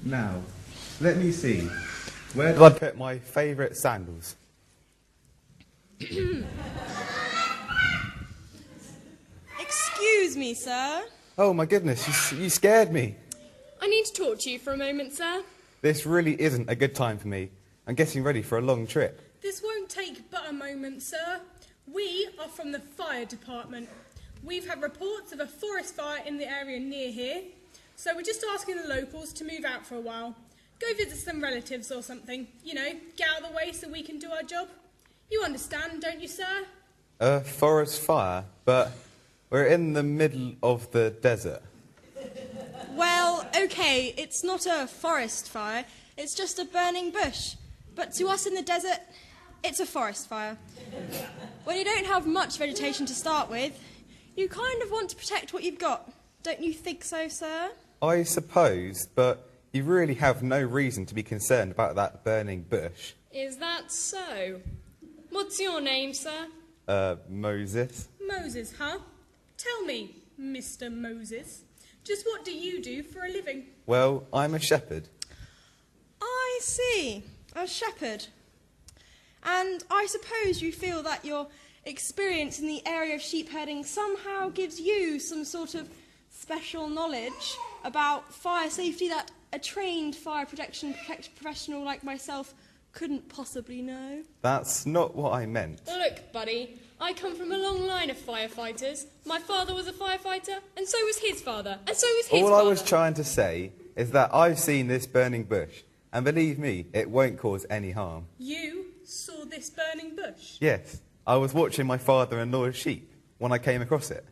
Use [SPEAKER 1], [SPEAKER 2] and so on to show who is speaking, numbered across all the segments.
[SPEAKER 1] Now, let me see. Where did I put my favourite sandals?
[SPEAKER 2] Excuse me, sir.
[SPEAKER 1] Oh my goodness, you scared me.
[SPEAKER 3] I need to talk to you for a moment, sir.
[SPEAKER 1] This really isn't a good time for me. I'm getting ready for a long trip.
[SPEAKER 4] This won't take but a moment, sir. We are from the fire department. We've had reports of a forest fire in the area near here, so we're just asking the locals to move out for a while. Go visit some relatives or something. You know, get out of the way so we can do our job. You understand, don't you, sir?
[SPEAKER 1] A forest fire, but we're in the middle of the desert.
[SPEAKER 2] Well, okay, it's not a forest fire, it's just a burning bush. But to us in the desert, it's a forest fire. When you don't have much vegetation to start with, you kind of want to protect what you've got. Don't you think so, sir?
[SPEAKER 1] I suppose, but you really have no reason to be concerned about that burning bush.
[SPEAKER 3] Is that so? What's your name, sir?
[SPEAKER 1] Moses.
[SPEAKER 4] Moses, huh? Tell me, Mr. Moses, just what do you do for a living?
[SPEAKER 1] Well, I'm a shepherd.
[SPEAKER 2] I see, a shepherd. And I suppose you feel that your experience in the area of sheep herding somehow gives you some sort of special knowledge about fire safety that a trained fire protection professional like myself couldn't possibly know.
[SPEAKER 1] That's not what I meant.
[SPEAKER 3] Look, buddy, I come from a long line of firefighters. My father was a firefighter, and so was his father, and so was his father.
[SPEAKER 1] All I was trying to say is that I've seen this burning bush, and believe me, it won't cause any harm.
[SPEAKER 4] You saw this burning bush?
[SPEAKER 1] Yes, I was watching my father-in-law's sheep when I came across it.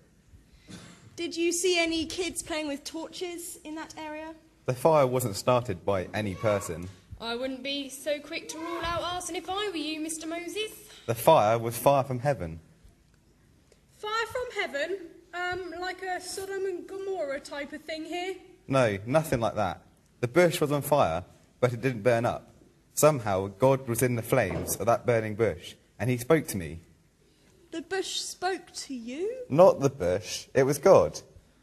[SPEAKER 2] Did you see any kids playing with torches in that area?
[SPEAKER 1] The fire wasn't started by any person.
[SPEAKER 3] I wouldn't be so quick to rule out arson if I were you, Mr. Moses.
[SPEAKER 1] The fire was fire from heaven.
[SPEAKER 4] Fire from heaven? Like a Sodom and Gomorrah type of thing here?
[SPEAKER 1] No, nothing like that. The bush was on fire, but it didn't burn up. Somehow, God was in the flames of that burning bush, and he spoke to me.
[SPEAKER 2] The bush spoke to you?
[SPEAKER 1] Not the bush, it was God.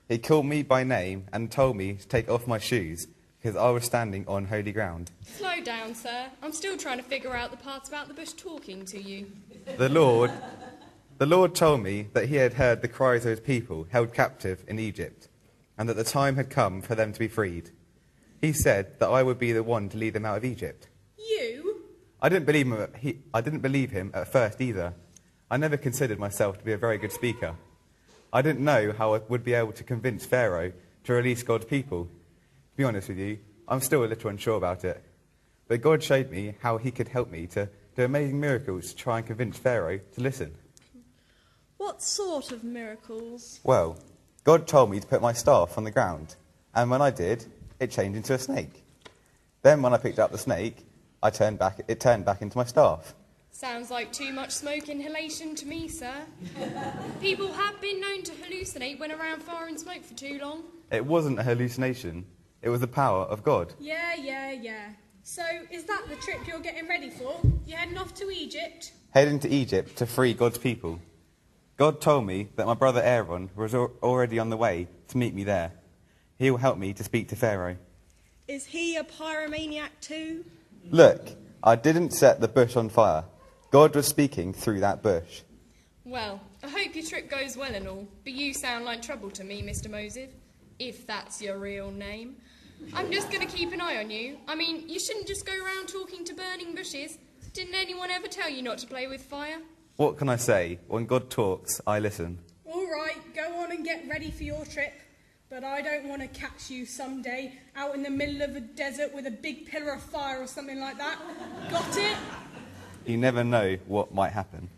[SPEAKER 1] He called me by name and told me to take off my shoes, because I was standing on holy ground.
[SPEAKER 3] Slow down, sir. I'm still trying to figure out the parts about the bush talking to you.
[SPEAKER 1] The Lord told me that he had heard the cries of his people held captive in Egypt, and that the time had come for them to be freed. He said that I would be the one to lead them out of Egypt.
[SPEAKER 4] You?
[SPEAKER 1] I didn't believe him at first either. I never considered myself to be a very good speaker. I didn't know how I would be able to convince Pharaoh to release God's people. To be honest with you, I'm still a little unsure about it. But God showed me how he could help me to do amazing miracles to try and convince Pharaoh to listen.
[SPEAKER 2] What sort of miracles?
[SPEAKER 1] Well, God told me to put my staff on the ground, and when I did, it changed into a snake. Then when I picked up the snake, it turned back into my staff.
[SPEAKER 3] Sounds like too much smoke inhalation to me, sir. People have been known to hallucinate when around fire and smoke for too long.
[SPEAKER 1] It wasn't a hallucination. It was the power of God.
[SPEAKER 4] Yeah. So, is that the trip you're getting ready for? You heading off to Egypt?
[SPEAKER 1] Heading to Egypt to free God's people. God told me that my brother Aaron was already on the way to meet me there. He will help me to speak to Pharaoh.
[SPEAKER 2] Is he a pyromaniac too?
[SPEAKER 1] Look, I didn't set the bush on fire. God was speaking through that bush.
[SPEAKER 3] Well, I hope your trip goes well and all, but you sound like trouble to me, Mr. Moses, if that's your real name. I'm just going to keep an eye on you. I mean, you shouldn't just go around talking to burning bushes. Didn't anyone ever tell you not to play with fire?
[SPEAKER 1] What can I say? When God talks, I listen.
[SPEAKER 4] All right, go on and get ready for your trip. But I don't want to catch you someday out in the middle of a desert with a big pillar of fire or something like that. Got it?
[SPEAKER 1] You never know what might happen.